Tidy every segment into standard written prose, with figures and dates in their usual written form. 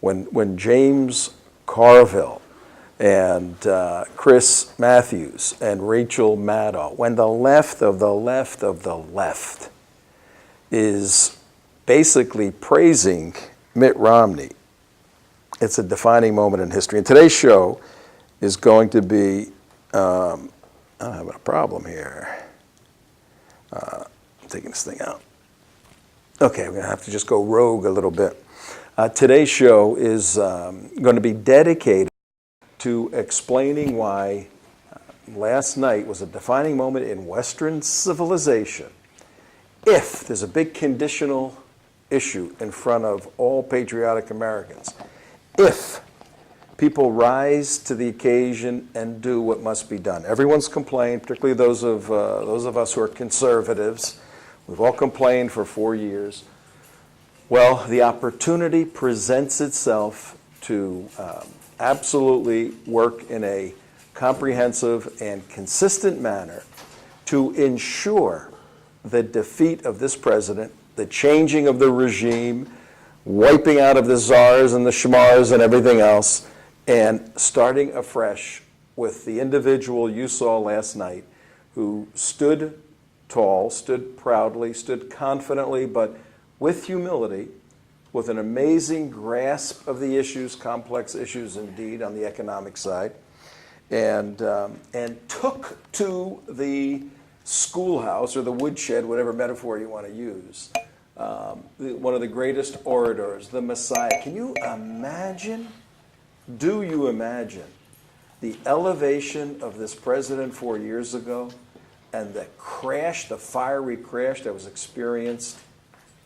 when James Carville and Chris Matthews and Rachel Maddow, when the left of the left of the left is basically praising Mitt Romney, it's a defining moment in history. And today's show is going to be, I'm having a problem here. I'm taking this thing out. Okay, we're going to have to just go rogue a little bit. Today's show is going to be dedicated to explaining why last night was a defining moment in Western civilization. If there's a big conditional issue in front of all patriotic Americans, if people rise to the occasion and do what must be done. Everyone's complained, particularly those of us who are conservatives. We've all complained for 4 years. Well, the opportunity presents itself to absolutely work in a comprehensive and consistent manner to ensure the defeat of this president, the changing of the regime, wiping out of the czars and the shmars and everything else, and starting afresh with the individual you saw last night who stood tall, stood proudly, stood confidently, but with humility, with an amazing grasp of the issues, complex issues indeed on the economic side, and took to the schoolhouse or the woodshed, whatever metaphor you want to use, one of the greatest orators, the Messiah. Can you imagine? Do you imagine the elevation of this president 4 years ago and the crash, the fiery crash that was experienced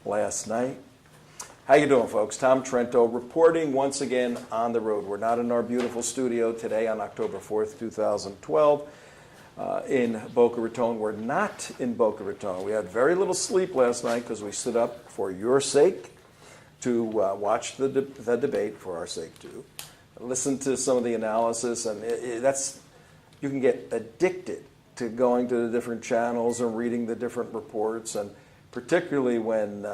last night? How you doing, folks? Tom Trento reporting once again on the road. We're not in our beautiful studio today on October 4th, 2012 in Boca Raton. We're not in Boca Raton. We had very little sleep last night because we stood up for your sake to watch the debate, for our sake too. Listen to some of the analysis, and you can get addicted to going to the different channels and reading the different reports, and particularly when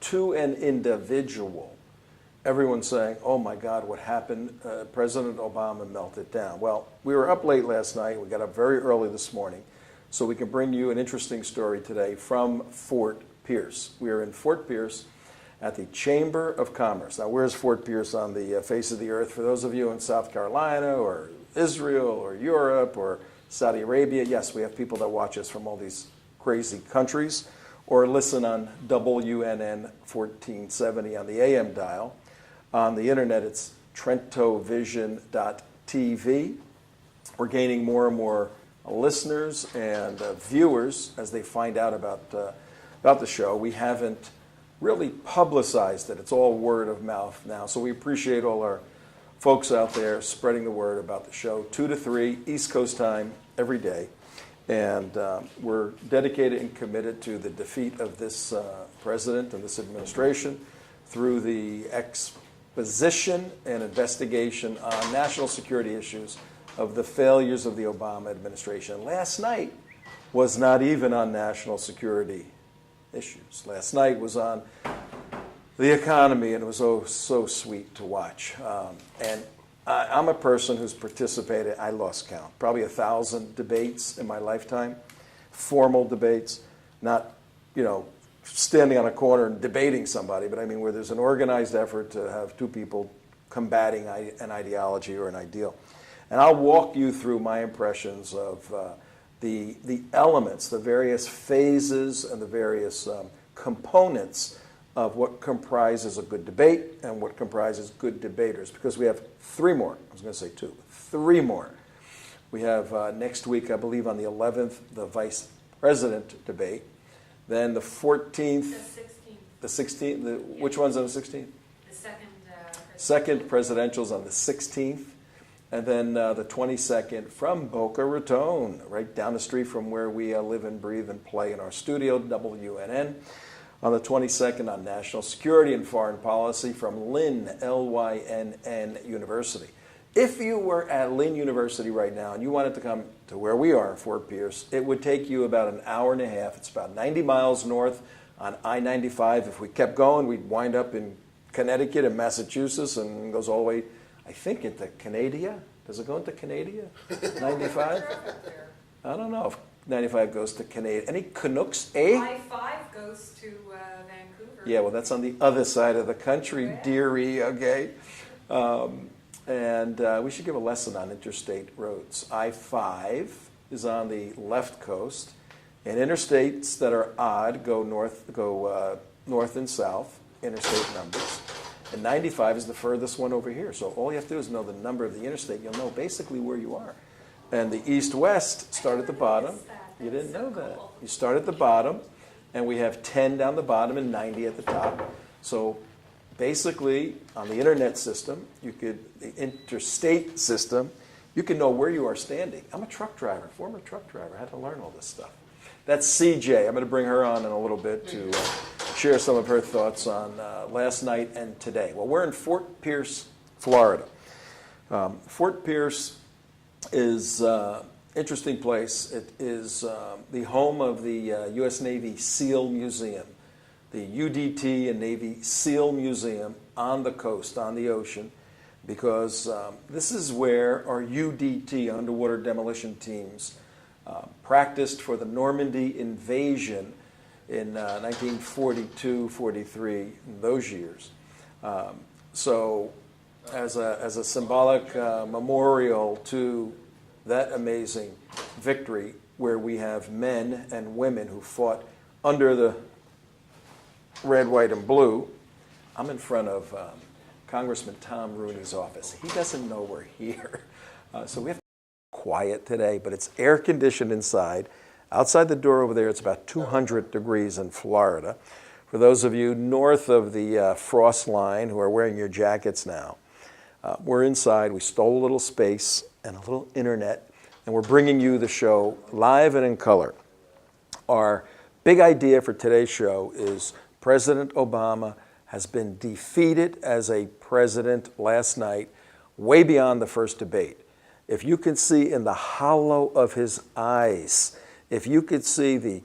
to an individual, everyone's saying, oh my God, what happened? President Obama melted down. Well, we were up late last night. We got up very early this morning so we can bring you an interesting story today from Fort Pierce. We are in Fort Pierce at the Chamber of Commerce. Now, where's Fort Pierce on the face of the earth? For those of you in South Carolina or Israel or Europe or Saudi Arabia, yes, we have people that watch us from all these crazy countries, or listen on WNN 1470 on the AM dial. On the internet, it's TrentoVision.tv. We're gaining more and more listeners and viewers as they find out about the show. We haven't really publicized it. It's all word of mouth now. So we appreciate all our folks out there spreading the word about the show. 2 to 3 East Coast time every day. And we're dedicated and committed to the defeat of this president and this administration through the exposition and investigation on national security issues of the failures of the Obama administration. Last night was not even on national security issues. Last night was on the economy, and it was so sweet to watch. And I'm a person who's participated, I lost count, probably 1,000 debates in my lifetime, formal debates, not, standing on a corner and debating somebody, but I mean where there's an organized effort to have two people combating an ideology or an ideal. And I'll walk you through my impressions of the elements, the various phases and the various components of what comprises a good debate and what comprises good debaters, because we have 3 more. I was going to say 2, 3 more. We have next week, I believe on the 11th, the vice president debate. Then the 14th. The 16th. Which one's on the 16th? The second presidential's on the 16th. And then the 22nd from Boca Raton, right down the street from where we live and breathe and play in our studio, WNN. On the 22nd on National Security and Foreign Policy from Lynn, L-Y-N-N University. If you were at Lynn University right now and you wanted to come to where we are, Fort Pierce, it would take you about an hour and a half. It's about 90 miles north on I-95. If we kept going, we'd wind up in Connecticut and Massachusetts and goes all the way, I think, into Canada. Does it go into Canada? 95? I don't know if 95 goes to Canada. Any Canucks, eh? I-5 goes to Vancouver. Yeah, well, that's on the other side of the country, dearie, okay? And we should give a lesson on interstate roads. I-5 is on the left coast, and interstates that are odd go north and south, interstate numbers. And 95 is the furthest one over here. So all you have to do is know the number of the interstate. You'll know basically where you are. And the east-west start at the bottom. You didn't know that. You start at the bottom, and we have 10 down the bottom and 90 at the top. So basically, on the internet system, the interstate system, you can know where you are standing. I'm a truck driver, former truck driver. I had to learn all this stuff. That's CJ. I'm going to bring her on in a little bit to share some of her thoughts on last night and today. Well, we're in Fort Pierce, Florida. Fort Pierce is an interesting place. It is the home of the U.S. Navy SEAL Museum, the UDT and Navy SEAL Museum on the coast, on the ocean, because this is where our UDT, underwater demolition teams, practiced for the Normandy invasion in 1942-43, in those years. So as a symbolic memorial to that amazing victory, where we have men and women who fought under the red, white, and blue, I'm in front of Congressman Tom Rooney's office. He doesn't know we're here. So we have to be quiet today, but it's air conditioned inside. Outside the door over there, it's about 200 degrees in Florida. For those of you north of the frost line who are wearing your jackets now, we're inside. We stole a little space and a little internet, and we're bringing you the show live and in color. Our big idea for today's show is President Obama has been defeated as a president last night, way beyond the first debate. If you can see in the hollow of his eyes, if you could see the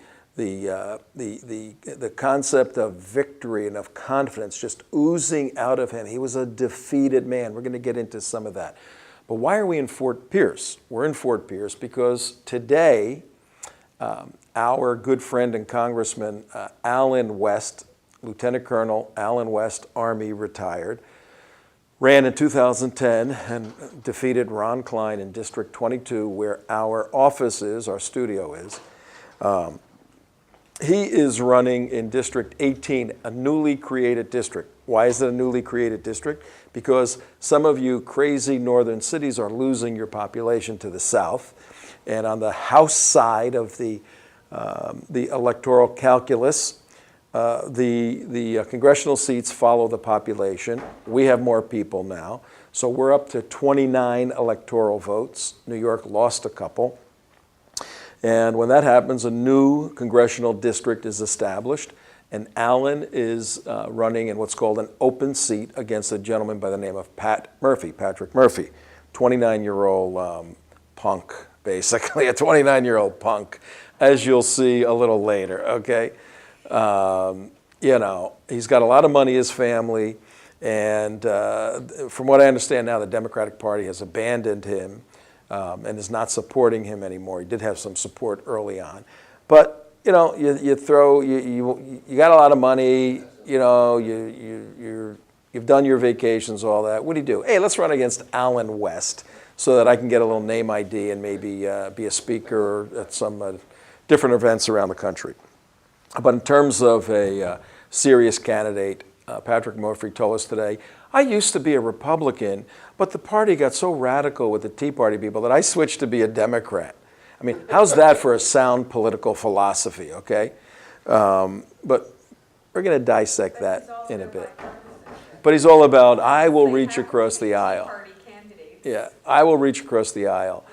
concept of victory and of confidence just oozing out of him, he was a defeated man. We're going to get into some of that. But why are we in Fort Pierce? We're in Fort Pierce because today, our good friend and Congressman Allen West, Lieutenant Colonel Allen West, Army, retired, ran in 2010 and defeated Ron Klein in District 22, where our office is, our studio is. He is running in District 18, a newly created district. Why is it a newly created district? Because some of you crazy northern cities are losing your population to the south. And on the House side of the electoral calculus, the congressional seats follow the population. We have more people now. So we're up to 29 electoral votes. New York lost a couple. And when that happens, a new congressional district is established. And Allen is running in what's called an open seat against a gentleman by the name of Patrick Murphy, 29-year-old punk, basically, a 29-year-old punk, as you'll see a little later, okay? You know, he's got a lot of money, his family, and from what I understand now, the Democratic Party has abandoned him and is not supporting him anymore. He did have some support early on. But, you know, you got a lot of money, you know, you've done your vacations, all that. What do? Hey, let's run against Allen West so that I can get a little name ID and maybe be a speaker at some different events around the country. But in terms of a serious candidate, Patrick Murphy told us today, I used to be a Republican, but the party got so radical with the Tea Party people that I switched to be a Democrat. I mean, how's that for a sound political philosophy, okay? But we're going to dissect that in a bit. But he's all about, I will reach across the aisle. Yeah, I will reach across the aisle.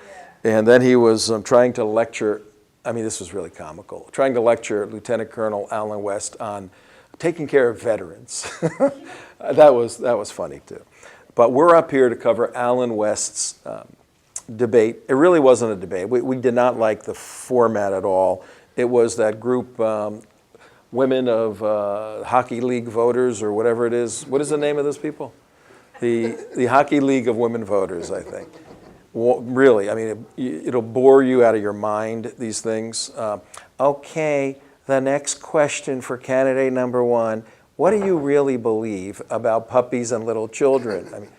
And then he was trying to lecture, I mean, this was really comical, trying to lecture Lieutenant Colonel Allen West on taking care of veterans. That was funny, too. But we're up here to cover Allen West's debate. It really wasn't a debate. We did not like the format at all. It was that group women of Hockey League voters or whatever it is. What is the name of those people? The Hockey League of Women Voters, I think. Well, really, I mean, it'll bore you out of your mind, these things. Okay, the next question for candidate number one. What do you really believe about puppies and little children? I mean,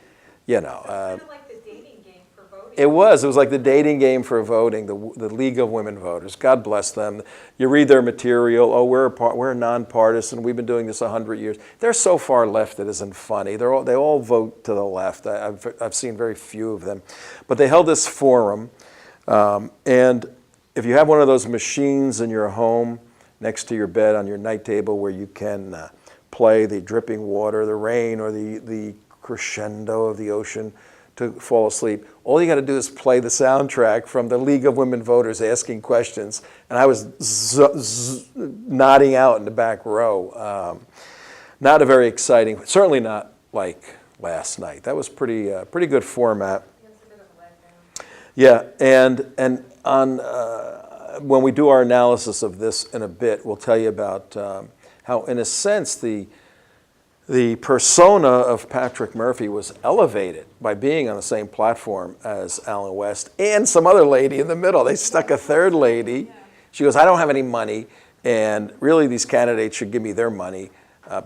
you know. Kind of like the dating game for voting. It was like the dating game for voting, the League of Women Voters. God bless them. You read their material. Oh, we're nonpartisan. We've been doing this 100 years. They're so far left it isn't funny. They all vote to the left. I've seen very few of them, but they held this forum, and if you have one of those machines in your home next to your bed on your night table where you can play the dripping water, the rain, or the crescendo of the ocean to fall asleep. All you got to do is play the soundtrack from the League of Women Voters asking questions, and I was nodding out in the back row. Not a very exciting, certainly not like last night. That was pretty good format. It's a bit of a letdown. Yeah, and on when we do our analysis of this in a bit, we'll tell you about how, in a sense, the persona of Patrick Murphy was elevated by being on the same platform as Allen West and some other lady in the middle. They stuck a third lady. She goes, I don't have any money, and really these candidates should give me their money,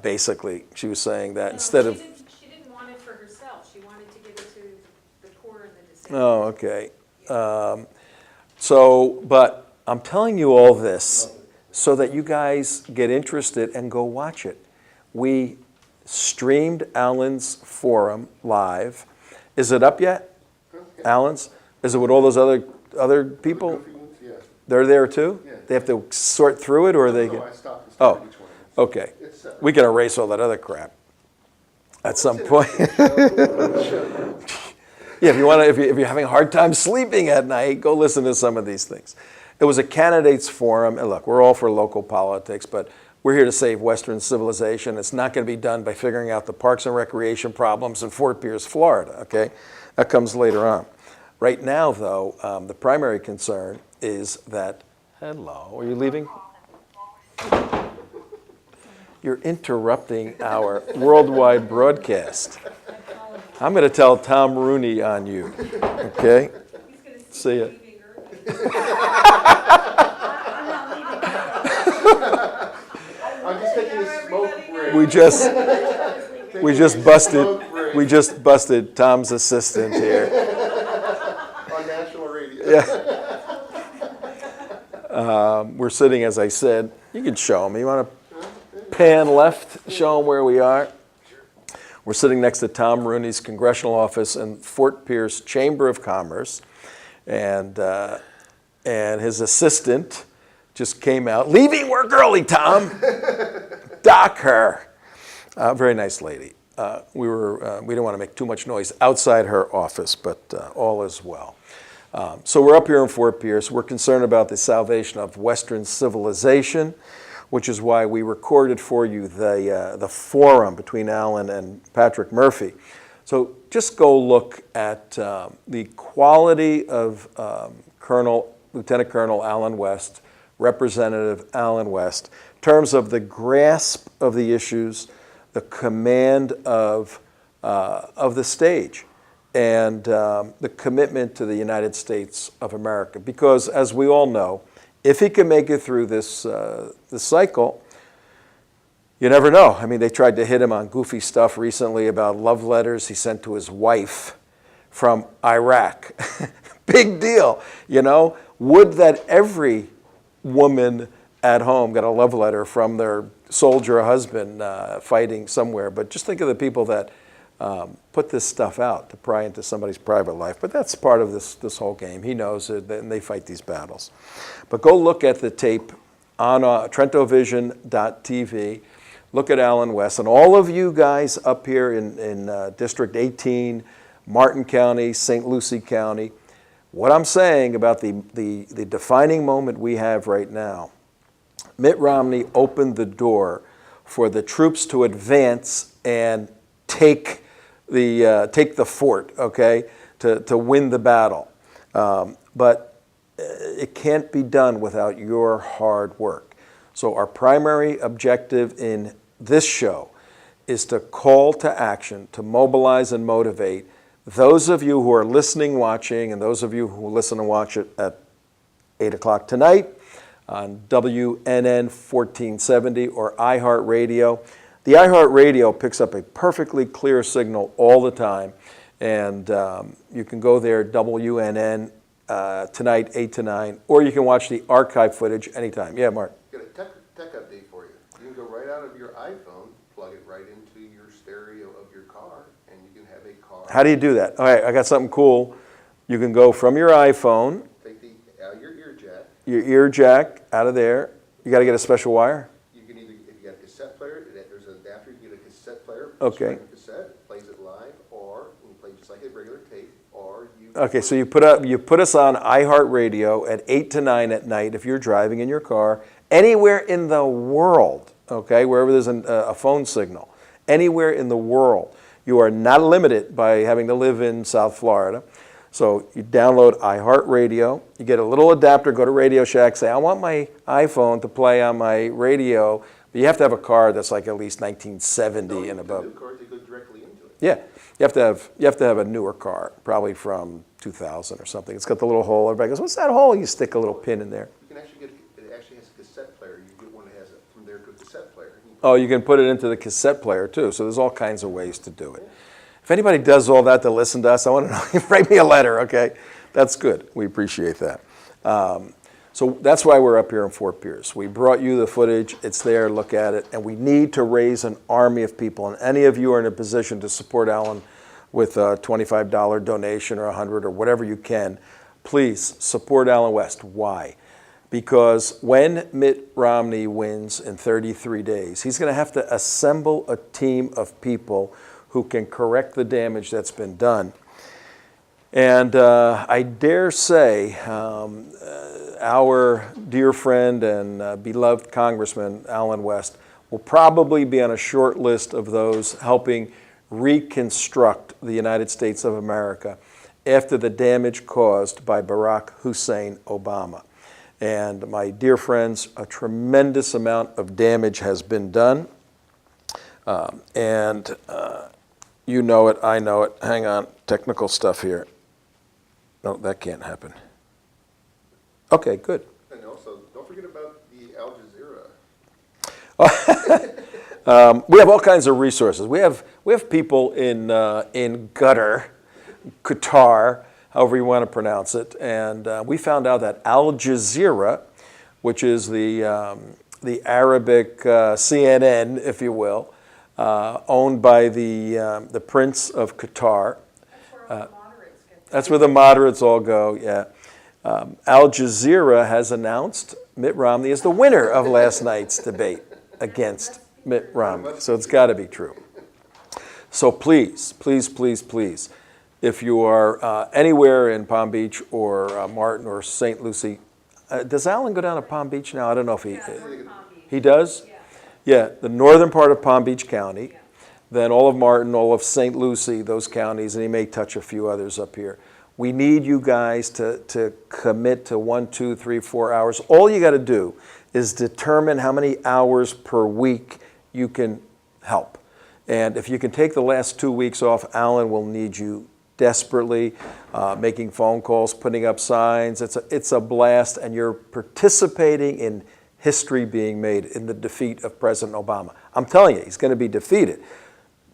basically. She was saying that instead of... She didn't want it for herself. She wanted to give it to the poor and the disabled. Oh, okay. But I'm telling you all this so that you guys get interested and go watch it. We streamed Alan's forum live. Is it up yet? Alan's? Is it with all those other people? Yeah. They're there too? Yeah. They have to sort through it, or they No, get... I stopped and Oh, started each one. okay. It's separate. We can erase all that other crap at some point. Yeah, if you want to, if you're having a hard time sleeping at night, go listen to some of these things. It was a candidates forum, and look, we're all for local politics, but we're here to save Western civilization. It's not going to be done by figuring out the parks and recreation problems in Fort Pierce, Florida, okay? That comes later on. Right now, though, the primary concern is that, hello, are you leaving? You're interrupting our worldwide broadcast. I'm going to tell Tom Rooney on you, okay? He's going to See ya. leaving early. I'm just taking a smoke break. We just busted Tom's assistant here. On national radio. Yeah. We're sitting, as I said, you can show them. You want to pan left, show them where we are? We're sitting next to Tom Rooney's congressional office in Fort Pierce Chamber of Commerce, and his assistant just came out, leaving work early, Tom. Dock her. Very nice lady. We didn't want to make too much noise outside her office, but all is well. So we're up here in Fort Pierce. We're concerned about the salvation of Western civilization, which is why we recorded for you the forum between Alan and Patrick Murphy. So just go look at the quality of Lieutenant Colonel Allen West, Representative Allen West, in terms of the grasp of the issues, the command of the stage, and the commitment to the United States of America. Because, as we all know, if he can make it through this cycle, you never know. I mean, they tried to hit him on goofy stuff recently about love letters he sent to his wife from Iraq. Big deal, you know? Would that every woman at home got a love letter from their soldier husband fighting somewhere. But just think of the people that put this stuff out to pry into somebody's private life. But that's part of this whole game. He knows it, and they fight these battles. But go look at the tape on TrentoVision.tv. Look at Allen West. And all of you guys up here in District 18, Martin County, St. Lucie County, what I'm saying about the defining moment we have right now, Mitt Romney opened the door for the troops to advance and take the fort, okay, to win the battle. But it can't be done without your hard work. So our primary objective in this show is to call to action, to mobilize and motivate those of you who are listening, watching, and those of you who listen and watch it at 8 o'clock tonight on WNN 1470 or iHeartRadio. The iHeartRadio picks up a perfectly clear signal all the time, and you can go there, WNN, tonight, 8 to 9, or you can watch the archive footage anytime. Yeah, Mark? Got a tech update for you. You can go right out of your iPhone, plug it right into your stereo of your car, and you can have a car. How do you do that? All right, I got something cool. You can go from your iPhone, Take your ear jack. your ear jack out of there. You got to get a special wire. You can either, if you got a cassette player, there's an adapter, you get a cassette player. Okay. Cassette, it plays it live, or you can play just like a regular tape, or you. Okay, so you put us on iHeartRadio at 8 to 9 at night if you're driving in your car, anywhere in the world, okay, wherever there's a phone signal, anywhere in the world. You are not limited by having to live in South Florida. So you download iHeartRadio, you get a little adapter, go to Radio Shack, say, I want my iPhone to play on my radio, but you have to have a car that's like at least 1970 and above. The new cars, they go directly into it. Yeah, you have to have a newer car, probably from 2000 or something. It's got the little hole. Everybody goes, what's that hole? You stick a little pin in there. You can actually get, it actually has a cassette player. You get one that has it from there to a cassette player. Oh, you can put it into the cassette player too. So there's all kinds of ways to do it. If anybody does all that to listen to us, I want to know, write me a letter, okay? That's good. We appreciate that. So that's why we're up here in Fort Pierce. We brought you the footage. It's there. Look at it. And we need to raise an army of people. And any of you are in a position to support Alan with a $25 donation or $100 or whatever you can, please support Allen West. Why? Because when Mitt Romney wins in 33 days, he's going to have to assemble a team of people who can correct the damage that's been done. And I dare say our dear friend and beloved Congressman Allen West will probably be on a short list of those helping reconstruct the United States of America after the damage caused by Barack Hussein Obama. And my dear friends, a tremendous amount of damage has been done. You know it, I know it. Hang on, technical stuff here. No, that can't happen. Okay, good. And also, don't forget about the Al Jazeera. We have all kinds of resources. We have people in Qatar, however you want to pronounce it, and we found out that Al Jazeera, which is the Arabic CNN, if you will, owned by the Prince of Qatar. That's where the moderates all go, yeah. Al Jazeera has announced Mitt Romney as the winner of last night's debate against Mitt Romney. So it's got to be true. So please, please, please, please, if you are anywhere in Palm Beach or Martin or St. Lucie, does Alan go down to Palm Beach now? I don't know if he does? Yeah, the northern part of Palm Beach County, then all of Martin, all of St. Lucie, those counties, and he may touch a few others up here. We need you guys to commit to 1, 2, 3, 4 hours. All you got to do is determine how many hours per week you can help. And if you can take the last 2 weeks off, Alan will need you desperately, making phone calls, putting up signs. It's a blast, and you're participating in history being made in the defeat of President Obama. I'm telling you, he's going to be defeated.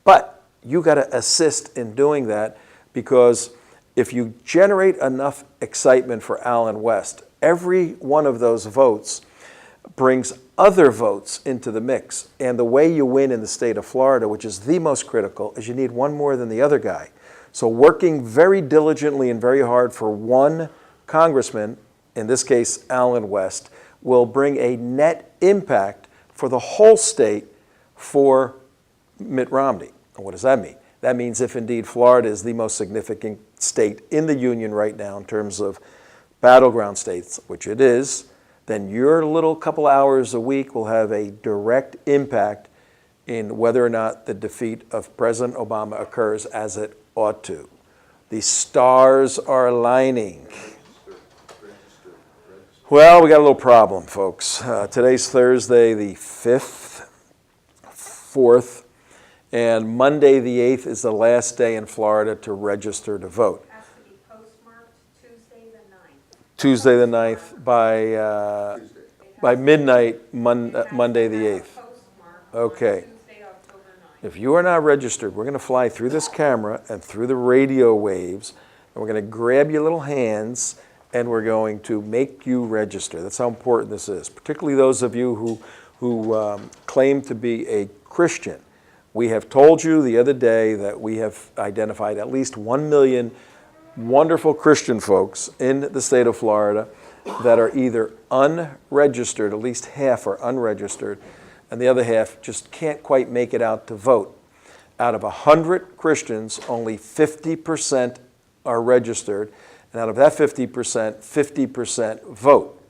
But you got to assist in doing that, because if you generate enough excitement for Allen West, every one of those votes brings other votes into the mix. And the way you win in the state of Florida, which is the most critical, is you need one more than the other guy. So working very diligently and very hard for one congressman, in this case Allen West, will bring a net impact for the whole state for Mitt Romney. And what does that mean? That means if indeed Florida is the most significant state in the union right now in terms of battleground states, which it is, then your little couple hours a week will have a direct impact in whether or not the defeat of President Obama occurs as it ought to. The stars are aligning. Well, we got a little problem, folks. Today's Thursday, the 5th, 4th, and Monday, the 8th, is the last day in Florida to register to vote. Has to be postmarked Tuesday the 9th. Tuesday, the 9th, Tuesday. by midnight, It has to Monday, the have a 8th. postmark Okay. on Tuesday, October 9th. If you are not registered, we're going to fly through this camera and through the radio waves, and we're going to grab your little hands, and we're going to make you register. That's how important this is, particularly those of you who claim to be a Christian. We have told you the other day that we have identified at least 1 million wonderful Christian folks in the state of Florida that are either unregistered, at least half are unregistered, and the other half just can't quite make it out to vote. Out of 100 Christians, only 50% are registered, and out of that 50%, 50% vote.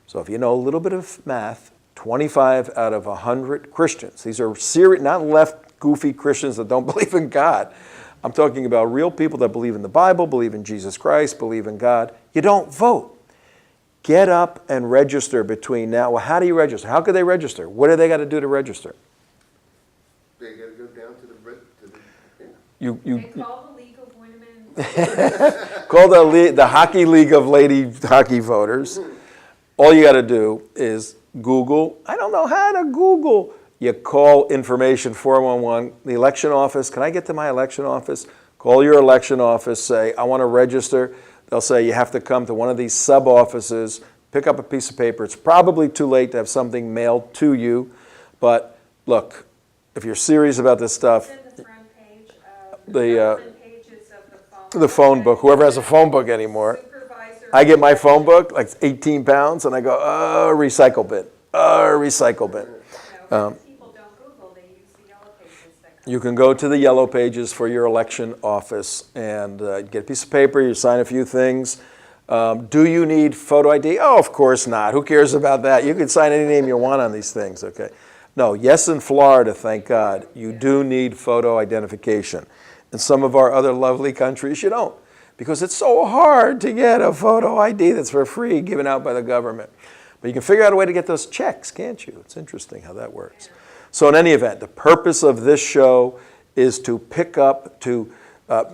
So if you know a little bit of math, 25 out of 100 Christians, these are serious, not left goofy Christians that don't believe in God. I'm talking about real people that believe in the Bible, believe in Jesus Christ, believe in God. You don't vote. Get up and register between now. Well, how do you register? How could they register? What do they got to do to register? They gotta go down to the, yeah. You They call the League of Women. call the Hockey League of Lady Hockey Voters. All you got to do is Google. I don't know how to Google. You call information 411, the election office. Can I get to my election office? Call your election office, say, I want to register. They'll say you have to come to one of these sub-offices, pick up a piece of paper. It's probably too late to have something mailed to you. But look, if you're serious about this stuff, It's in the front page of The, government pages of the phone book, whoever has a phone book anymore. Supervisor. I get my phone book, like it's 18 pounds, and I go, recycle bin, recycle bin. No, when people don't Google, they use the yellow pages that come. You can go to the yellow pages for your election office and get a piece of paper, you sign a few things. Do you need photo ID? Oh, of course not. Who cares about that? You can sign any name you want on these things, okay? No, yes, in Florida, thank God, you do need photo identification. In some of our other lovely countries, you don't, because it's so hard to get a photo ID that's for free given out by the government. But you can figure out a way to get those checks, can't you? It's interesting how that works. So in any event, the purpose of this show is to pick up,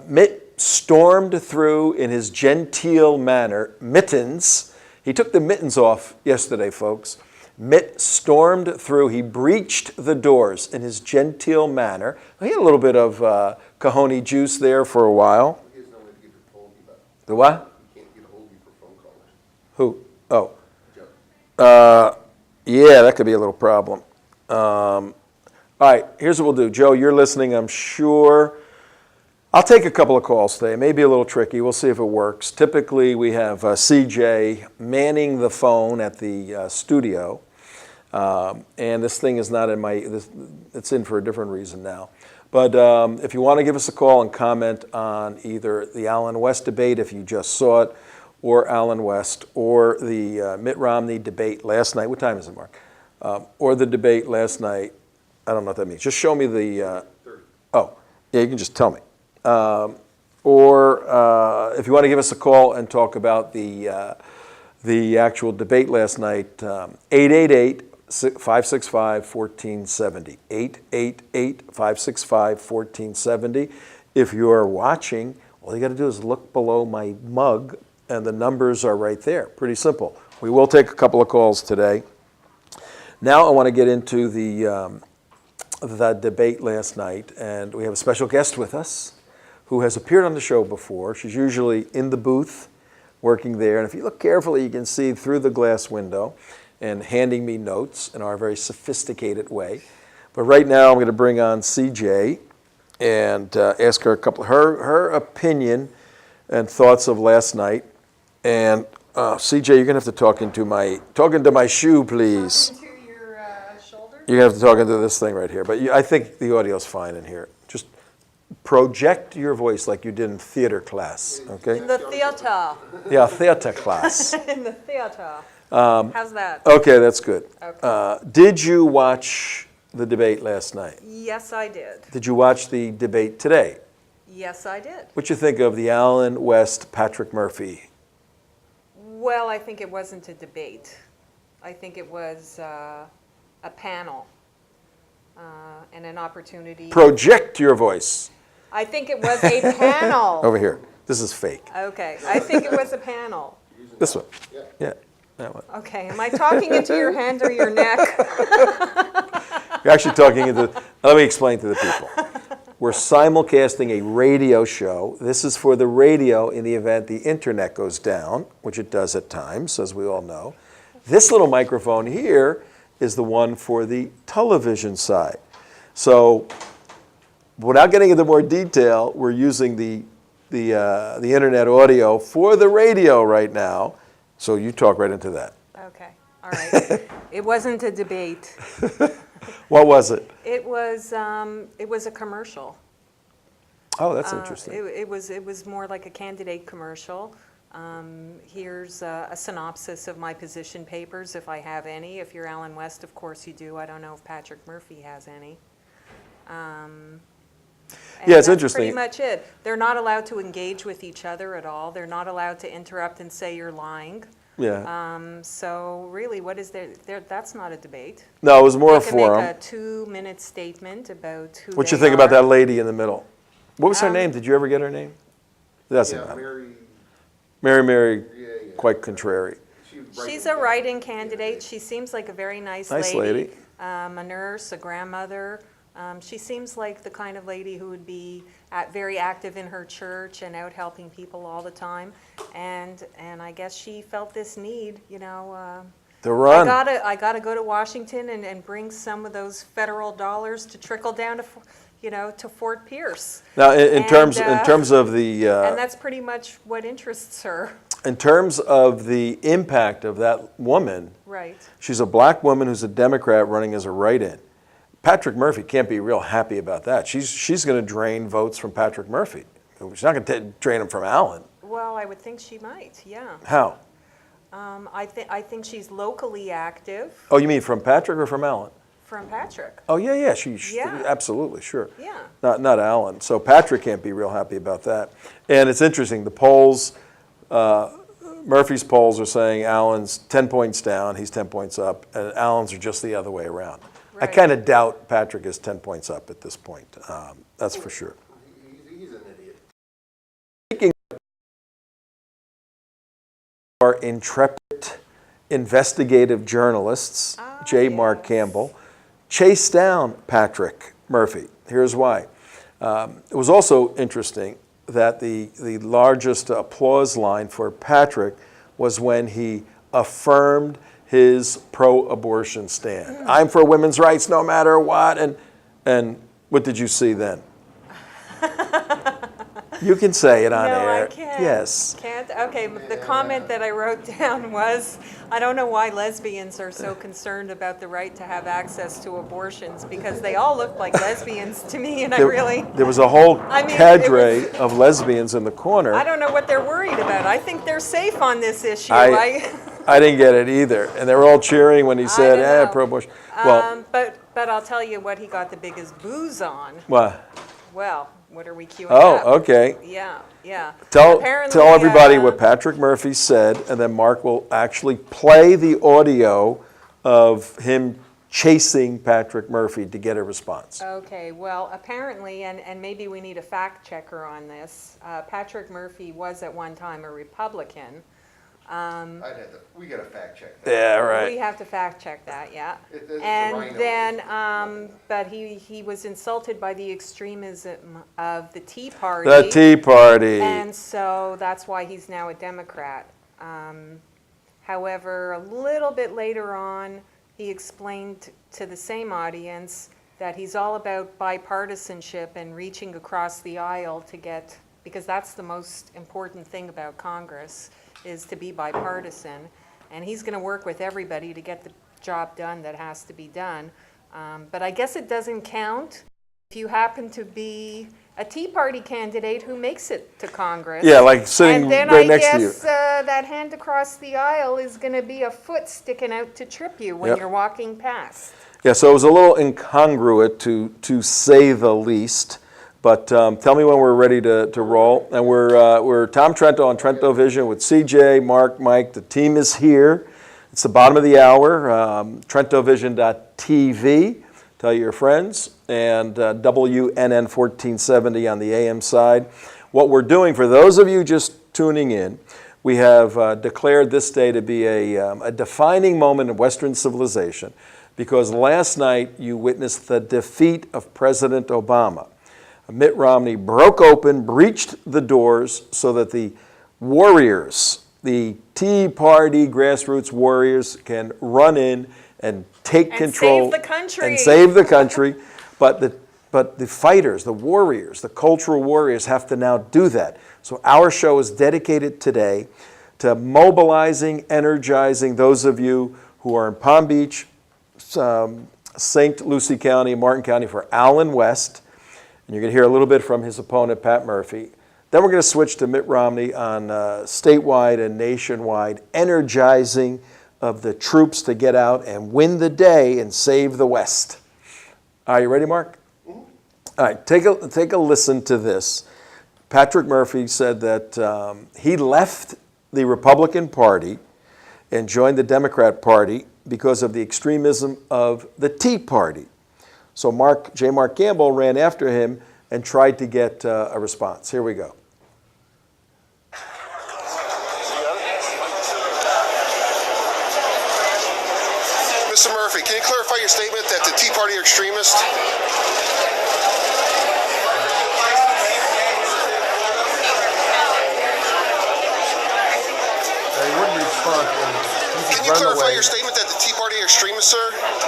Mitt stormed through in his genteel manner, mittens. He took the mittens off yesterday, folks. Mitt stormed through, he breached the doors in his genteel manner. He had a little bit of Cajon juice there for a while. He has no way to get a hold of you, but The what? he can't get a hold of you for phone callers. Who? Oh. Joe. Yeah, that could be a little problem. All right, here's what we'll do. Joe, you're listening, I'm sure. I'll take a couple of calls today. It may be a little tricky. We'll see if it works. Typically, we have CJ manning the phone at the studio. And this thing is not in it's in for a different reason now. But if you want to give us a call and comment on either the Allen West debate, if you just saw it, or Allen West, or the Mitt Romney debate last night. What time is it, Mark? Or the debate last night. I don't know what that means. Just show me the, 30. oh, yeah, you can just tell me. Or if you want to give us a call and talk about the actual debate last night, 888-565-1470. 888-565-1470. If you're watching, all you got to do is look below my mug, and the numbers are right there. Pretty simple. We will take a couple of calls today. Now I want to get into the debate last night, and we have a special guest with us who has appeared on the show before. She's usually in the booth, working there, and if you look carefully, you can see through the glass window and handing me notes in our very sophisticated way. But right now, I'm going to bring on CJ and ask her her opinion and thoughts of last night. And CJ, you're going to have to talk into my shoe, please. Into your shoulder? You're going to have to talk into this thing right here. But I think the audio's fine in here. Just project your voice like you did in theater class, okay? In the theater. Yeah, theater class. In the theater. How's that? Okay, that's good. Okay. Did you watch the debate last night? Yes, I did. Did you watch the debate today? Yes, I did. What you think of the Allen West Patrick Murphy? Well, I think it wasn't a debate. I think it was a panel and an opportunity. Project your voice I think it was a panel. over here. This is fake. Okay, I think it was a panel. This one. Yeah. Yeah, that one. Okay, am I talking into your hand or your neck? You're actually talking into, let me explain to the people. We're simulcasting a radio show. This is for the radio in the event the internet goes down, which it does at times, as we all know. This little microphone here is the one for the television side. So without getting into more detail, we're using the internet audio for the radio right now. So you talk right into that. Okay, all right. It wasn't a debate. What was it? It was a commercial. Oh, that's interesting. It was more like a candidate commercial. Here's a synopsis of my position papers, if I have any. If you're Alan West, of course you do. I don't know if Patrick Murphy has any. And Yeah, it's that's interesting. pretty much it. They're not allowed to engage with each other at all. They're not allowed to interrupt and say you're lying. Yeah. So really, what is there? That's not a debate. No, it was more a They can make forum. a 2-minute statement about who What you they think about are. that lady in the middle? What was her name? Did you ever get her name? Doesn't Yeah, matter. Mary, Mary, yeah, yeah. quite contrary. She's a write-in candidate. She seems like a very nice Nice lady. A nurse, a grandmother. She seems like the kind of lady who would be very active in her church and out helping people all the time. And I guess she felt this need, you know. The run. I gotta go to Washington and bring some of those federal dollars to trickle down to, to Fort Pierce. Now, in terms of And the that's pretty much what interests her. in terms of the impact of that woman, Right. she's a black woman who's a Democrat running as a write-in. Patrick Murphy can't be real happy about that. She's going to drain votes from Patrick Murphy. She's not going to drain them from Allen. Well, I would think she might, yeah. How? I think she's locally active Oh, you mean from Patrick or from Allen? from Patrick. Oh, yeah, Yeah. absolutely, sure. Yeah. Not Allen. So Patrick can't be real happy about that. And it's interesting, the polls, Murphy's polls are saying Allen's 10 points down, he's 10 points up, and Allen's are just the other way around. I Right. kind of doubt Patrick is 10 points up at this point. That's for sure. He's an idiot. Speaking of our intrepid investigative journalists, J. Mark yes. Campbell, chased down Patrick Murphy. Here's why. It was also interesting that the largest applause line for Patrick was when he affirmed his pro-abortion stand. I'm for women's rights no matter what. And what did you see then? You can say it on No, air. I can't. Yes. Can't? Okay, the comment that I wrote down was, I don't know why lesbians are so concerned about the right to have access to abortions, because they all look like lesbians to me, and There was a whole I mean, cadre of lesbians in the corner. I don't know what they're worried about. I think they're safe on this issue. I didn't get it either. And they were all cheering when he said, don't know. pro-abortion. Well, But I'll tell you what he got the biggest booze on. what? Well, what are we queuing Oh, up? okay. Yeah. Tell Apparently, everybody what Patrick Murphy said, and then Mark will actually play the audio of him chasing Patrick Murphy to get a response. Okay, well, apparently, and maybe we need a fact checker on this, Patrick Murphy was at one time a Republican. We gotta fact check that. Yeah, We right. have to fact check that, yeah. It's a And rhino. then, but he was insulted by the extremism of the Tea Party. The Tea Party. And so that's why he's now a Democrat. However, a little bit later on, he explained to the same audience that he's all about bipartisanship and reaching across the aisle to get, because that's the most important thing about Congress, is to be bipartisan. And he's going to work with everybody to get the job done that has to be done. But I guess it doesn't count if you happen to be a Tea Party candidate who makes it to Congress. Yeah, like sitting And then right I next to you. guess that hand across the aisle is going to be a foot sticking out to trip you when Yep. you're walking past. Yeah, so it was a little incongruous to say the least. But tell me when we're ready to roll. And we're Tom Trento on Trento Vision with CJ, Mark, Mike. The team is here. It's the bottom of the hour. TrentoVision.tv. Tell your friends. And WNN 1470 on the AM side. What we're doing, for those of you just tuning in, we have declared this day to be a defining moment in Western civilization, because last night you witnessed the defeat of President Obama. Mitt Romney broke open, breached the doors so that the warriors, the Tea Party grassroots warriors, can run in and take control. And save the country. And save the country. But the fighters, the warriors, the cultural warriors have to now do that. So our show is dedicated today to mobilizing, energizing those of you who are in Palm Beach, St. Lucie County, Martin County, for Allen West. And you're going to hear a little bit from his opponent, Pat Murphy. Then we're going to switch to Mitt Romney on statewide and nationwide energizing of the troops to get out and win the day and save the West. Are you ready, Mark? All right, take a listen to this. Patrick Murphy said that he left the Republican Party and joined the Democrat Party because of the extremism of the Tea Party. So Mark Gamble ran after him and tried to get a response. Here we go. Mr. Murphy, can you clarify your statement that the Tea Party are extremists? He wouldn't respond. Can you clarify your statement that the Tea Party are extremists, sir,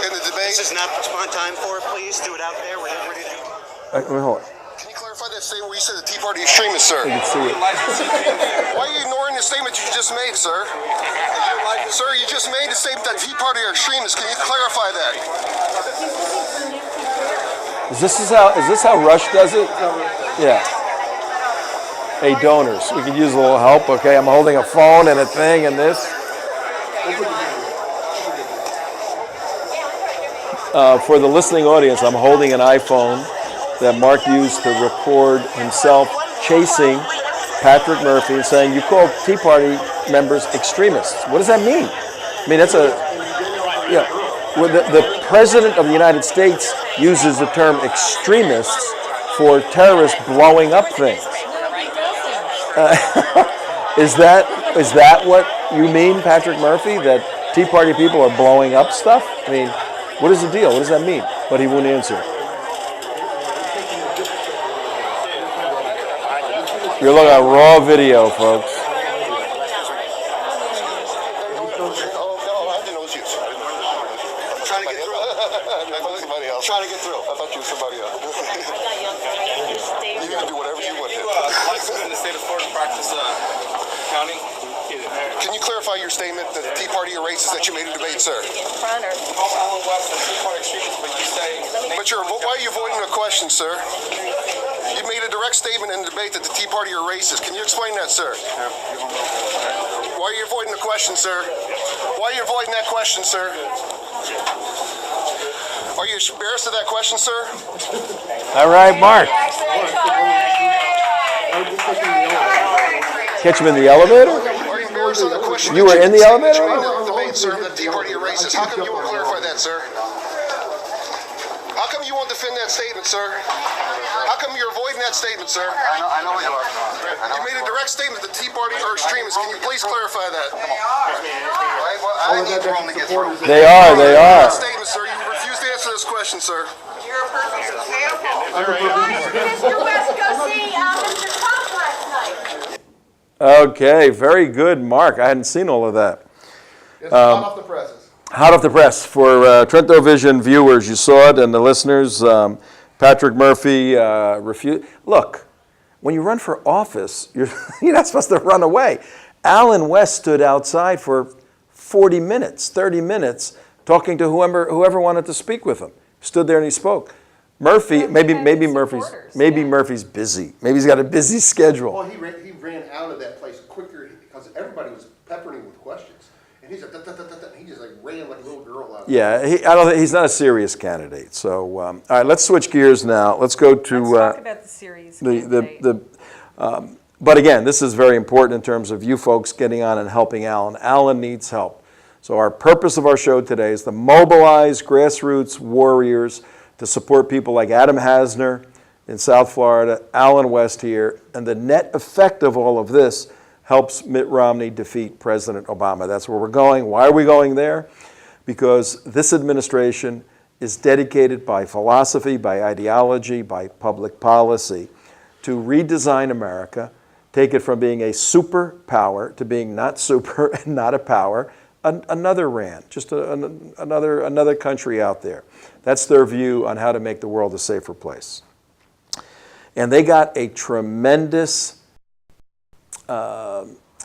in the debate? This is not on time for it. Please do it out there. We're ready to go. Hold on. Can you clarify that statement where you said the Tea Party are extremists, sir? You can see it. Why are you ignoring the statement you just made, sir? Sir, you just made the statement that the Tea Party are extremists. Can you clarify that? Is this how Rush does it? Yeah. Hey, donors, we could use a little help. Okay, I'm holding a phone and a thing and this. For the listening audience, I'm holding an iPhone that Mark used to record himself chasing Patrick Murphy and saying, "You called Tea Party members extremists." What does that mean? I mean, that's well, the President of the United States uses the term extremists for terrorists blowing up things. Is that what you mean, Patrick Murphy, that Tea Party people are blowing up stuff? I mean, what is the deal? What does that mean? But he won't answer. You're looking at raw video, folks. Oh, no, I didn't know it was you. I'm trying to get through. I thought somebody else. Trying to get through. I thought you were somebody else. You can do whatever you want. License in the state of Florida practice counting. Can you clarify your statement that the Tea Party are racist that you made in debate, sir? Call Allen West and Tea Party extremists, but you say. Why are you avoiding the question, sir? You made a direct statement in the debate that the Tea Party are racist. Can you explain that, sir? Why are you avoiding the question, sir? Why are you avoiding that question, sir? Are you embarrassed of that question, sir? All right, Mark. Catch him in the elevator? Are you embarrassed of that question? You were in the elevator? You made in the debate, sir, that the Tea Party are racist. How come you won't clarify that, sir? How come you won't defend that statement, sir? How come you're avoiding that statement, sir? I know you are. You made a direct statement that the Tea Party are extremists. Can you please clarify that? I need room to get through. They are. Statement, sir. You refuse to answer this question, sir. You're a perfect example. Mr. West, go see Mr. Trump last night. Okay, very good, Mark. I hadn't seen all of that. It's hot off the presses. Hot off the press for Trento Vision viewers. You saw it, and the listeners. Patrick Murphy refused. Look, when you run for office, you're not supposed to run away. Allen West stood outside for 40 minutes, 30 minutes, talking to whoever wanted to speak with him. Stood there and he spoke. Murphy, maybe Murphy's busy. Maybe he's got a busy schedule. Well, he ran out of that place quicker because everybody was peppering him with questions. And He's like, he just like ran like a little girl out. Yeah, I don't think, he's not a serious candidate. So, all right, let's switch gears now. Let's go to Let's talk about the series candidate. but again, this is very important in terms of you folks getting on and helping Alan. Alan needs help. So our purpose of our show today is to mobilize grassroots warriors to support people like Adam Hasner in South Florida, Alan West here, and the net effect of all of this helps Mitt Romney defeat President Obama. That's where we're going. Why are we going there? Because this administration is dedicated by philosophy, by ideology, by public policy to redesign America, take it from being a superpower to being not super and not a power, another RAND, just another country out there. That's their view on how to make the world a safer place. And they got a tremendous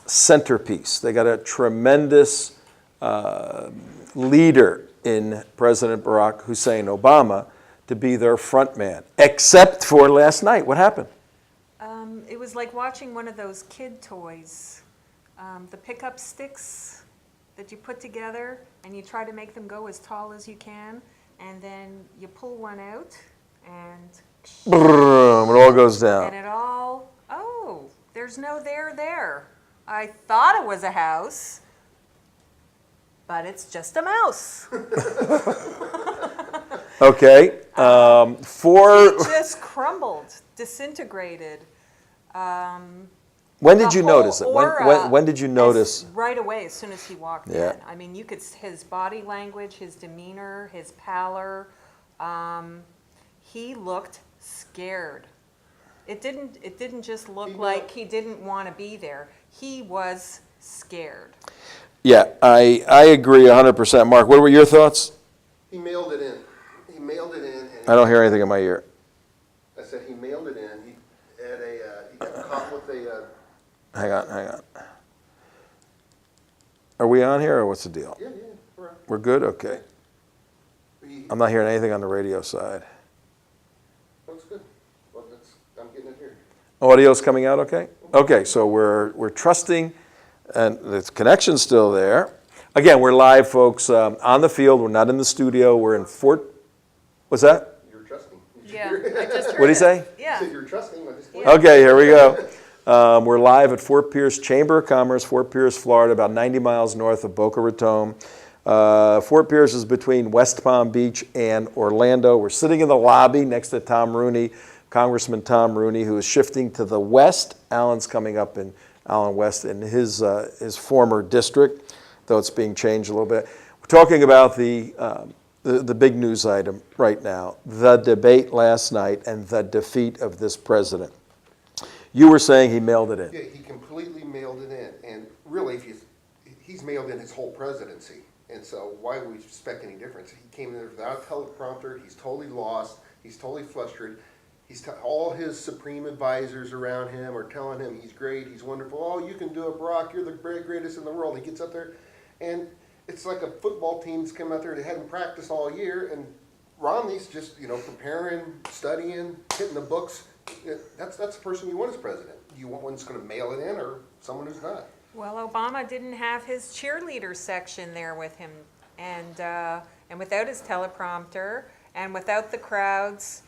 centerpiece. They got a tremendous leader in President Barack Hussein Obama to be their front man, except for last night. What happened? It was like watching one of those kid toys, the pickup sticks that you put together and you try to make them go as tall as you can, and then you pull one out and Boom, it all goes down. and it all, oh, there's no there. I thought it was a house, but it's just a mouse. Okay. It just crumbled, disintegrated. When did The you whole notice it? aura When did you notice? Right away, as soon as he walked Yeah. in. I mean, you could, his body language, his demeanor, his pallor, he looked scared. It didn't just look like he didn't want to be there. He was scared. Yeah, I agree 100%. Mark, what were your thoughts? He mailed it in. He mailed it in. And I don't hear anything in my ear. I said he mailed it in. He had he got caught with a. Hang on. Are we on here or what's the deal? Yeah, we're on. We're good? Okay. I'm not hearing anything on the radio side. Looks good. Well, I'm getting it here. Audio's coming out okay? Okay, so we're trusting, and the connection's still there. Again, we're live, folks, on the field. We're not in the studio. We're in what's that? You're trusting. Yeah, I just heard What'd he it. say? Yeah. You said you're trusting. I just Okay, here we go. We're live at Fort Pierce Chamber of Commerce, Fort Pierce, Florida, about 90 miles north of Boca Raton. Fort Pierce is between West Palm Beach and Orlando. We're sitting in the lobby next to Tom Rooney, Congressman Tom Rooney, who is shifting to the west. Alan's coming up in Alan West in his former district, though it's being changed a little bit. We're talking about the big news item right now, the debate last night and the defeat of this president. You were saying he mailed it in. Yeah, he completely mailed it in, and really, he's mailed in his whole presidency, and so why would we expect any difference? He came in there without a teleprompter. He's totally lost. He's totally frustrated. All his supreme advisors around him are telling him he's great, he's wonderful. Oh, you can do it, Barack. You're the greatest in the world. He gets up there, and it's like a football team's come out there. They hadn't practiced all year, and Romney's just preparing, studying, hitting the books. That's the person you want as president. You want one that's going to mail it in, or someone who's not. Well, Obama didn't have his cheerleader section there with him, and without his teleprompter, and without the crowds,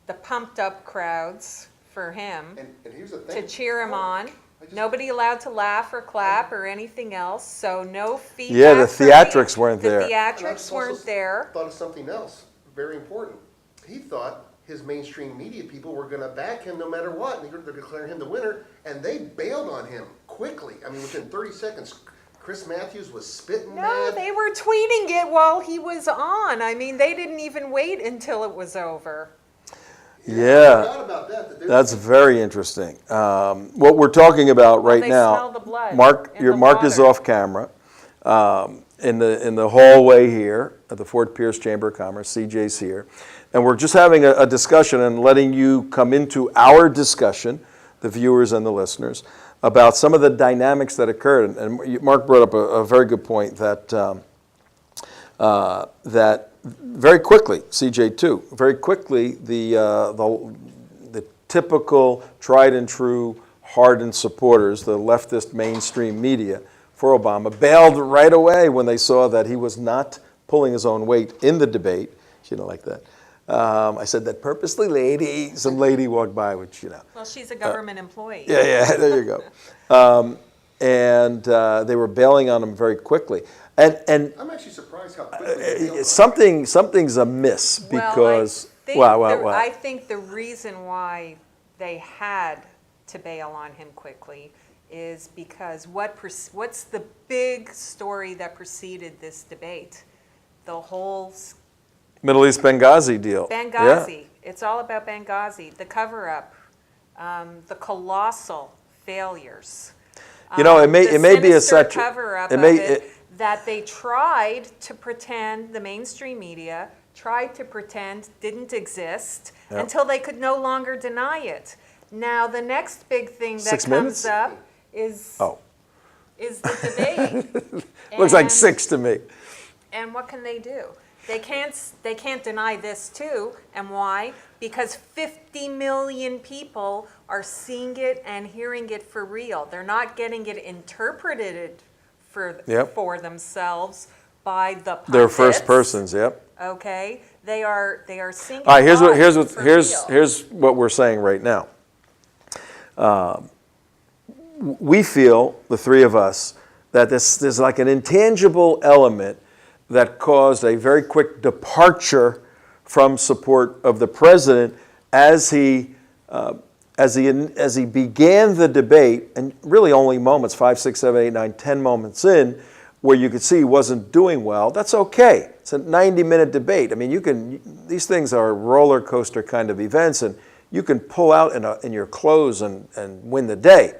the pumped up crowds for him And here's the thing. to cheer him on. Nobody allowed to laugh or clap or anything else, so no feedback. Yeah, the from theatrics weren't there. The theatrics weren't there. Thought of something else very important. He thought his mainstream media people were going to back him no matter what, and they're going to declare him the winner, and they bailed on him quickly. I mean, within 30 seconds, Chris Matthews was spitting No, mad. they were tweeting it while he was on. I mean, they didn't even wait until it was over. I Yeah, forgot about that. that's very interesting. What we're talking about right they now, smell the blood Mark, in the Mark is water. off camera. In the hallway here at the Fort Pierce Chamber of Commerce, CJ's here, and we're just having a discussion and letting you come into our discussion, the viewers and the listeners, about some of the dynamics that occurred. And Mark brought up a very good point that that very quickly, CJ too, very quickly the typical tried and true hardened supporters, the leftist mainstream media, for Obama, bailed right away when they saw that he was not pulling his own weight in the debate. She didn't like that. I said that purposely, lady. Some lady walked by, which, Well, she's a government employee. yeah, there you go. And they were bailing on him very quickly. And I'm actually surprised how quickly they bailed on him. something's amiss because, I think the reason why they had to bail on him quickly is because what's the big story that preceded this debate? The whole Middle East Benghazi deal. Benghazi. Yeah. It's all about Benghazi, the cover-up, the colossal failures. It may be a sinister cover-up it of may it, that they tried to pretend, the mainstream media tried to pretend didn't exist Yep. until they could no longer deny it. Now, the next big thing that 6 comes minutes? up is the debate. Looks like And- 6 to me. And what can they do? They can't deny this too. And why? Because 50 million people are seeing it and hearing it for real. They're not getting it interpreted for themselves by the pundits. They're first persons, yep. Okay? They are seeing it All right, here's for real. here's what we're saying right now. We feel, the three of us, that there's like an intangible element that caused a very quick departure from support of the president as he began the debate, and really only moments, 5, 6, 7, 8, 9, 10 moments in, where you could see he wasn't doing well. That's okay. It's a 90-minute debate. I mean, these things are roller coaster kind of events, and you can pull out in your clothes and win the day.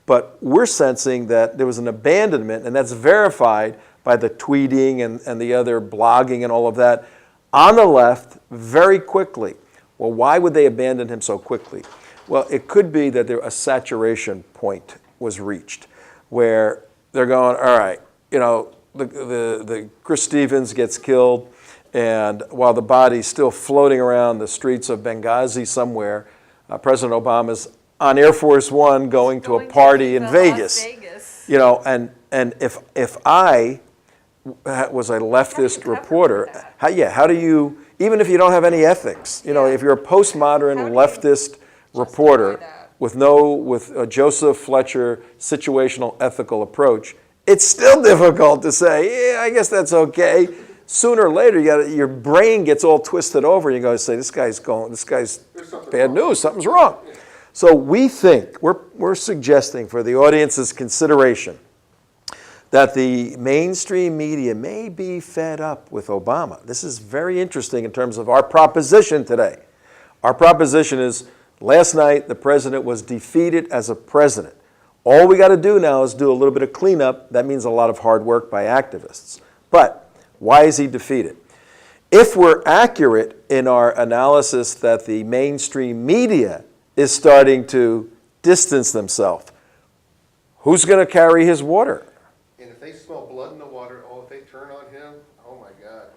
But we're sensing that there was an abandonment, and that's verified by the tweeting and the other blogging and all of that on the left very quickly. Well, why would they abandon him so quickly? Well, it could be that a saturation point was reached where they're going, all right, the Chris Stevens gets killed, and while the body's still floating around the streets of Benghazi somewhere, President Obama's on Air Force One going to a party in Vegas. And if I was a leftist reporter, how do you, even if you don't have any ethics, if you're a postmodern leftist reporter with a Joseph Fletcher situational ethical approach, it's still difficult to say, yeah, I guess that's okay. Sooner or later, your brain gets all twisted over, and you go to say, this guy's bad news, something's wrong. So we think, we're suggesting for the audience's consideration that the mainstream media may be fed up with Obama. This is very interesting in terms of our proposition today. Our proposition is, last night the president was defeated as a president. All we got to do now is do a little bit of cleanup. That means a lot of hard work by activists. But why is he defeated? If we're accurate in our analysis that the mainstream media is starting to distance themselves, who's going to carry his water? And if they smell blood in the water, if they turn on him, oh my God.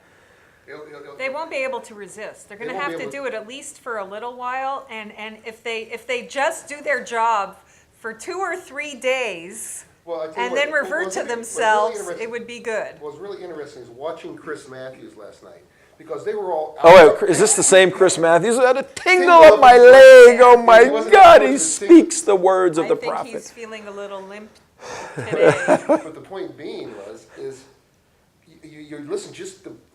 They won't be able to resist. They're going to have to do it at least for a little while. And if they just do their job for 2 or 3 days and then revert to themselves, it would be good. What was really interesting is watching Chris Matthews last night, because they were all... Oh, wait, is this the same Chris Matthews? I had a tingle up my leg. Oh my God, he speaks the words of the I think prophet. he's feeling a little limp today. But the point being is you listen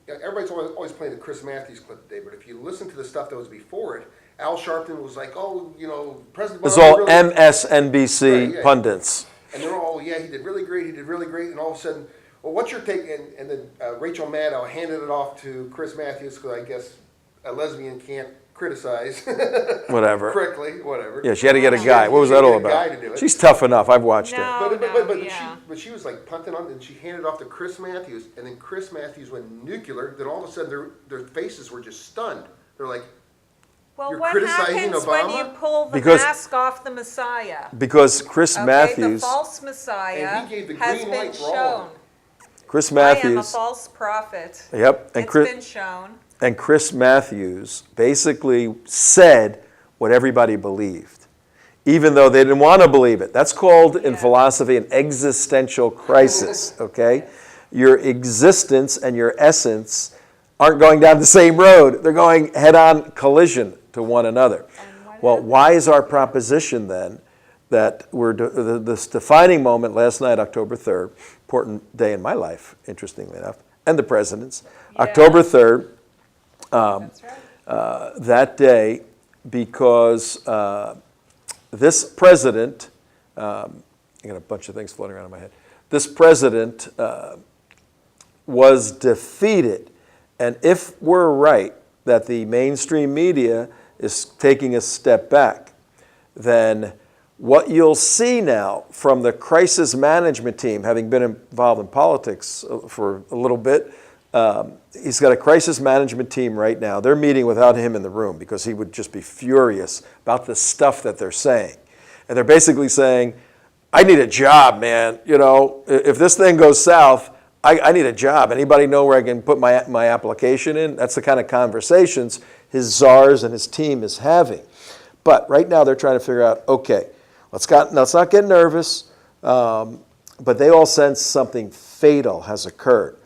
everybody's always playing the Chris Matthews clip today, but if you listen to the stuff that was before it, Al Sharpton was like, President Obama... It's all really, MSNBC Right, yeah. pundits. And they're all, he did really great, and all of a sudden, well, what's your take? And then Rachel Maddow handed it off to Chris Matthews, because I guess a lesbian can't criticize Whatever. correctly, whatever. Yeah, she had to get a guy. What was that all She had to get a guy to do about? it. She's tough enough. I've watched her. No, But she was like punting on, and she handed off to Chris Matthews, and then Chris Matthews went nuclear. Then all of a sudden, their faces were just stunned. They're like, Well, You're what criticizing happens when Obama? you pull the Because- mask off the Messiah? Because Chris Okay, Matthews, the false Messiah And he gave the has green been light for all. shown. Chris I am a Matthews, false prophet. yep, It's been shown. and Chris Matthews basically said what everybody believed. even though they didn't want to believe it. That's called in philosophy an existential crisis, okay? Your existence and your essence aren't going down the same road. They're going head-on collision to one another. Well, why is our proposition then that this defining moment last night, October 3rd, important day in my life, interestingly enough, and the president's, October 3rd, That's right. that day, because this president, I got a bunch of things floating around in my head. This president was defeated. And if we're right that the mainstream media is taking a step back, then what you'll see now from the crisis management team, having been involved in politics for a little bit, he's got a crisis management team right now. They're meeting without him in the room because he would just be furious about the stuff that they're saying. And they're basically saying, I need a job, man. You know, if this thing goes south, I need a job. Anybody know where I can put my application in? That's the kind of conversations his czars and his team is having. But right now they're trying to figure out, okay, let's not get nervous, but they all sense something fatal has occurred.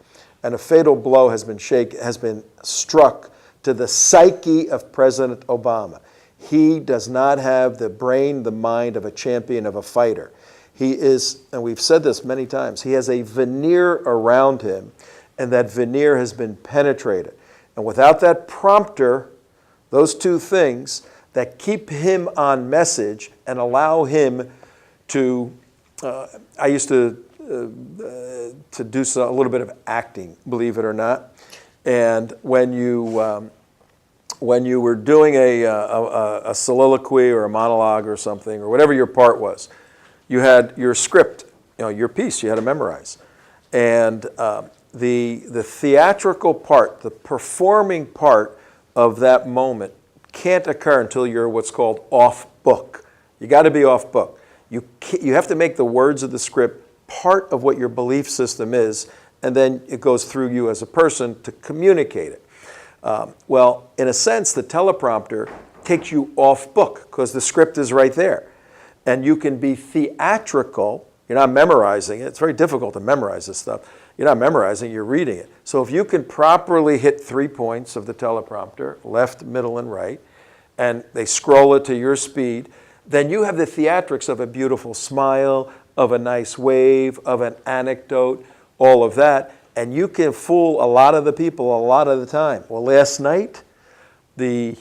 And a fatal blow has been struck to the psyche of President Obama. He does not have the brain, the mind of a champion, of a fighter. He is, and we've said this many times, he has a veneer around him, and that veneer has been penetrated. And without that prompter, those two things that keep him on message and allow him to, I used to do a little bit of acting, believe it or not. And when you were doing a soliloquy or a monologue or something, or whatever your part was, you had your script, your piece you had to memorize. And the theatrical part, the performing part of that moment can't occur until you're what's called off book. You got to be off book. You have to make the words of the script part of what your belief system is, and then it goes through you as a person to communicate it. Well, in a sense, the teleprompter takes you off book because the script is right there. And you can be theatrical. You're not memorizing it. It's very difficult to memorize this stuff. You're not memorizing, you're reading it. So if you can properly hit 3 points of the teleprompter, left, middle, and right, and they scroll it to your speed, then you have the theatrics of a beautiful smile, of a nice wave, of an anecdote, all of that, and you can fool a lot of the people a lot of the time. Well, last night, the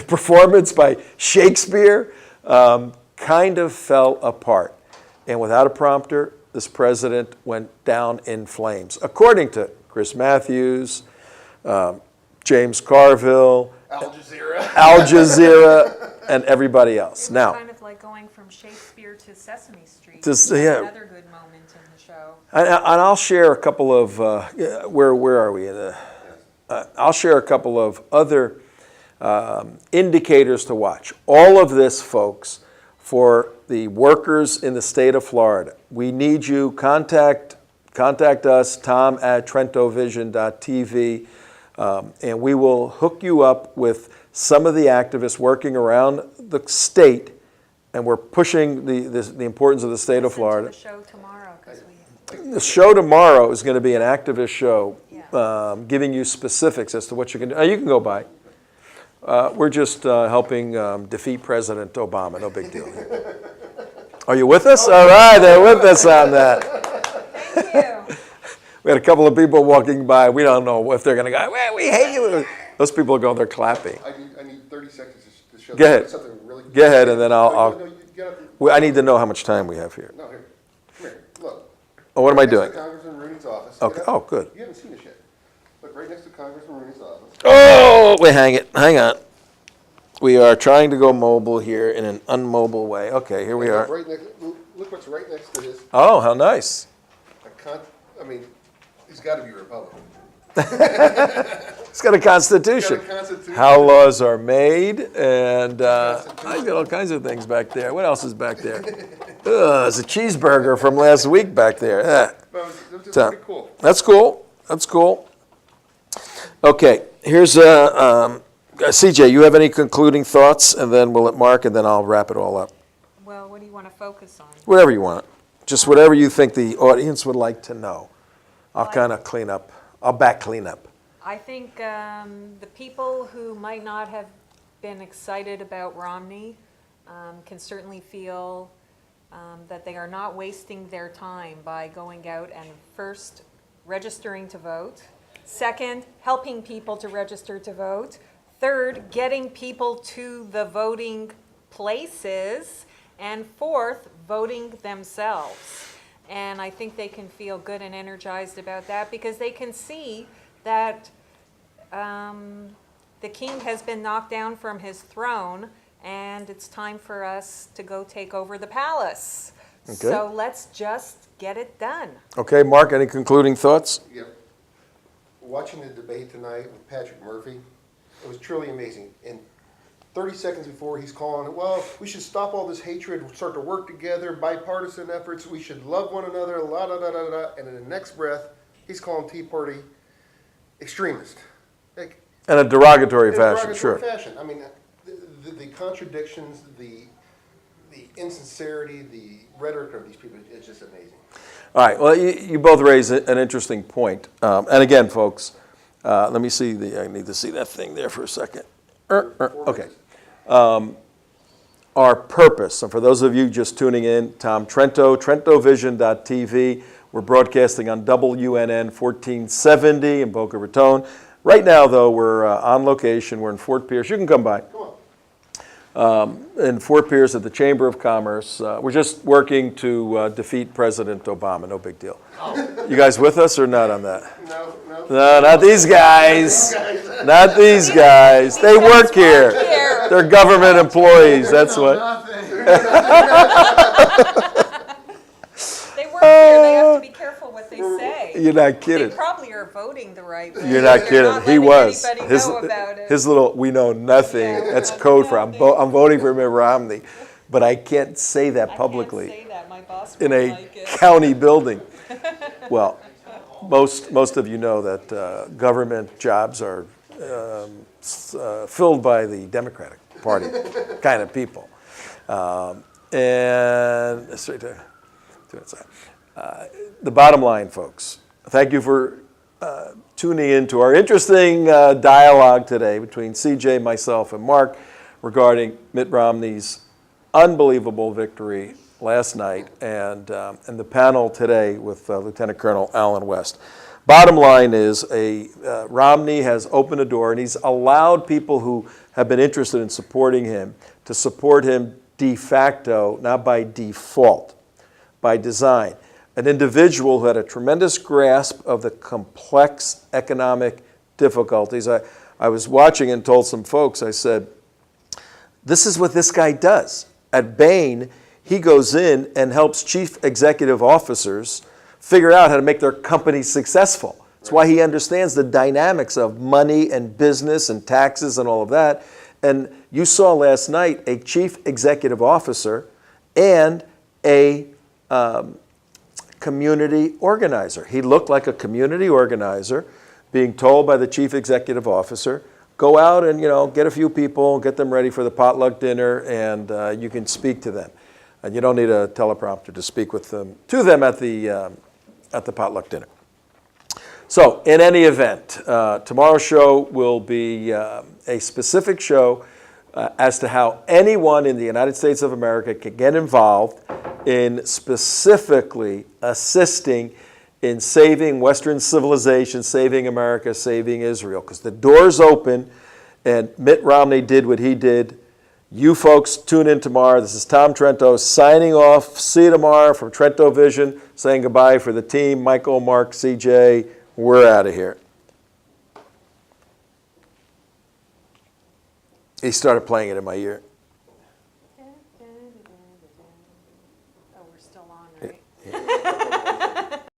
performance by Shakespeare kind of fell apart. And without a prompter, this president went down in flames. According to Chris Matthews, James Carville, Al Jazeera, and everybody else. It was Now, kind of like going from Shakespeare to Sesame Street. Just, yeah. Another good moment in the show. and I'll share a couple of, where are we? I'll share a couple of other indicators to watch. All of this, folks, for the workers in the state of Florida. We need you. Contact us, tom@trentovision.tv, and we will hook you up with some of the activists working around the state, and we're pushing the importance of the state of Florida. Listen to the show tomorrow, 'cause The show tomorrow is going to be an activist show, Yeah. giving you specifics as to what you can do. You can go by. We're just helping defeat President Obama. No big deal. Are you with us? All right, they're with us on that. Thank you. We had a couple of people walking by. We don't know if they're going to go, well, we hate you. Those people go, they're clapping. I need 30 seconds to show Go ahead. something really. Go ahead, and then I'll. No, you get up and- Well, I need to know how much time we have here. No, here, come here, look. Oh, what am I Next to doing? Congressman Rooney's office. Okay. Get up. Oh, good. You haven't seen this yet. Look, right next to Congressman Rooney's office. Oh, wait, hang on. We are trying to go mobile here in an unmobile way. Okay, here we are. Right next, look what's right next to his, Oh, how nice. he's gotta be Republican. It's got a constitution. Got a constitution. How laws are made, and I got all kinds of things back there. What else is back there? There's a cheeseburger from last week back there. No, it's just So, pretty cool. That's cool. That's cool. Okay, here's CJ, you have any concluding thoughts? And then we'll let Mark, and then I'll wrap it all up. Well, what do you want to focus on? Whatever you want. Just whatever you think the audience would like to know. I'll Well, kind of clean up. I'll back clean up. I think the people who might not have been excited about Romney can certainly feel that they are not wasting their time by going out and first registering to vote, second, helping people to register to vote, third, getting people to the voting places, and fourth, voting themselves. And I think they can feel good and energized about that because they can see that the king has been knocked down from his throne and it's time for us to go take over the palace. Okay. So let's just get it done. Okay, Mark, any concluding thoughts? Yeah. Watching the debate tonight with Patrick Murphy, it was truly amazing. And 30 seconds before he's calling, well, we should stop all this hatred, start to work together, bipartisan efforts, we should love one another, la da da da da. And in the next breath, he's calling Tea Party extremist. Like, In a derogatory in a fashion, derogatory sure. fashion. I mean, the contradictions, the insincerity, the rhetoric of these people, it's just amazing. All right, well, you both raise an interesting point. And again, folks, let me see I need to see that thing there for a second. Okay. Our purpose, and for those of you just tuning in, Tom Trento, TrentoVision.tv. We're broadcasting on WNN 1470 in Boca Raton. Right now, though, we're on location. We're in Fort Pierce. You can come by. Come on. In Fort Pierce at the Chamber of Commerce. We're just working to defeat President Obama. No big deal. You guys with us or not on that? No. No, not these guys. Not these guys. They work here. They're government employees. That's what. They work here, they have to be careful what they say. You're not They kidding. probably are voting the right way. You're not They're kidding. not He letting was. anybody know about it. His little, we know nothing. Yeah. That's code for I'm voting for Mitt Romney. But I can't say that publicly. I can't say that, my boss In won't a like it. county building. Well, most of you know that government jobs are filled by the Democratic Party kind of people. And straight to the bottom line, folks, thank you for tuning in to our interesting dialogue today between CJ, myself, and Mark regarding Mitt Romney's unbelievable victory last night and the panel today with Lieutenant Colonel Allen West. Bottom line is Romney has opened a door and he's allowed people who have been interested in supporting him to support him de facto, not by default, by design. An individual who had a tremendous grasp of the complex economic difficulties. I was watching and told some folks, I said, this is what this guy does. At Bain, he goes in and helps chief executive officers figure out how to make their company successful. That's why he understands the dynamics of money and business and taxes and all of that. And you saw last night a chief executive officer and a community organizer. He looked like a community organizer being told by the chief executive officer, go out and get a few people, get them ready for the potluck dinner, and you can speak to them. And you don't need a teleprompter to speak with them at the potluck dinner. So, in any event, tomorrow's show will be a specific show as to how anyone in the United States of America can get involved in specifically assisting in saving Western civilization, saving America, saving Israel. Because the door's open, and Mitt Romney did what he did. You folks tune in tomorrow. This is Tom Trento signing off. See you tomorrow from Trento Vision, saying goodbye for the team. Michael, Mark, CJ, we're out of here. He started playing it in my ear. Oh, we're still on, right?